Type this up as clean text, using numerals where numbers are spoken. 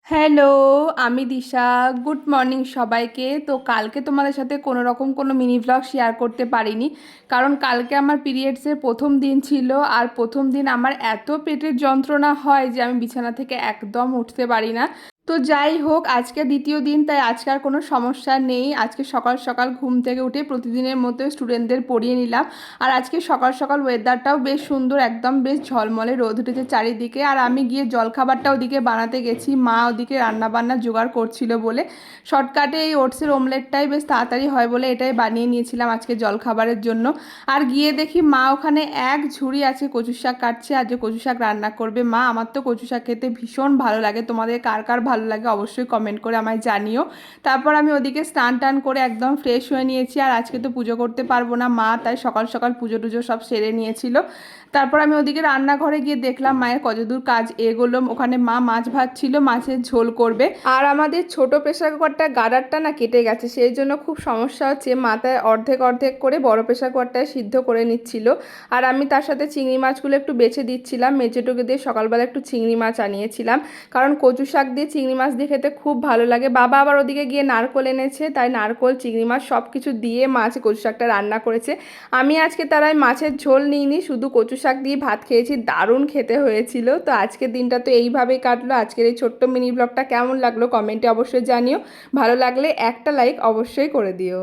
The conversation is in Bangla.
হ্যালো, আমি দিশা। গুড মর্নিং সবাইকে। তো কালকে তোমাদের সাথে কোনো রকম কোনো মিনি ভ্লগ শেয়ার করতে পারিনি, কারণ কালকে আমার পিরিয়ডসের প্রথম দিন ছিল। আর প্রথম দিন আমার এত পেটের যন্ত্রণা হয় যে আমি বিছানা থেকে একদম উঠতে পারি না। তো যাই হোক, আজকে দ্বিতীয় দিন, তাই আজকে আর কোনো সমস্যা নেই। আজকে সকাল সকাল ঘুম থেকে উঠে প্রতিদিনের মতো স্টুডেন্টদের পড়িয়ে নিলাম। আর আজকে সকাল সকাল ওয়েদারটাও বেশ সুন্দর, একদম বেশ ঝলমলে রোদ উঠেছে চারিদিকে। আর আমি গিয়ে জলখাবারটা ওদিকে বানাতে গেছি, মা ওদিকে রান্না বান্না জোগাড় করছিল বলে। শর্টকাটে এই ওটসের অমলেটটাই বেশ তাড়াতাড়ি হয় বলে এটাই বানিয়ে নিয়েছিলাম আজকে জলখাবারের জন্য। আর গিয়ে দেখি মা ওখানে এক ঝুড়ি আছে কচু শাক কাটছে, আজকে কচু শাক রান্না করবে মা। আমার তো কচু শাক খেতে ভীষণ ভালো লাগে, তোমাদের কার কার ভালো লাগে অবশ্যই কমেন্ট করে আমায় জানিও। তারপর আমি ওদিকে স্নান টান করে একদম ফ্রেশ হয়ে নিয়েছি। আর আজকে তো পুজো করতে পারবো না মা, তাই সকাল সকাল পুজো টুজো সব সেরে নিয়েছিল। তারপর আমি ওদিকে রান্নাঘরে গিয়ে দেখলাম মায়ের কতদূর কাজ এগোলো। ওখানে মা মাছ ভাজছিল, মাছের ঝোল করবে। আর আমাদের ছোট প্রেসার কুকারটা গার্ডারটা না কেটে গেছে, সেই জন্য খুব সমস্যা হচ্ছে। মাথায় অর্ধেক অর্ধেক করে বড় প্রেসার কুকারটায় সিদ্ধ করে নিচ্ছিল। আর আমি তার সাথে চিংড়ি মাছগুলো একটু বেছে দিচ্ছিলাম। মেজেটুকে দিয়ে সকালবেলা একটু চিংড়ি মাছ আনিয়েছিলাম, কারণ কচু শাক দিয়ে চিংড়ি মাছ দিয়ে খেতে খুব ভালো লাগে। বাবা আবার ওদিকে গিয়ে নারকোল এনেছে, তাই নারকোল চিংড়ি মাছ সব কিছু দিয়ে মাছ কচু শাকটা রান্না করেছে। আমি আজকে তারাই মাছের ঝোল নিইনি, শুধু কচু শাক দিয়ে ভাত খেয়েছি, দারুণ খেতে হয়েছিল। তো আজকের দিনটা তো এইভাবেই কাটলো। আজকের এই ছোট্ট মিনি ব্লগটা কেমন লাগলো কমেন্টে অবশ্যই জানিও। ভালো লাগলে একটা লাইক অবশ্যই করে দিও।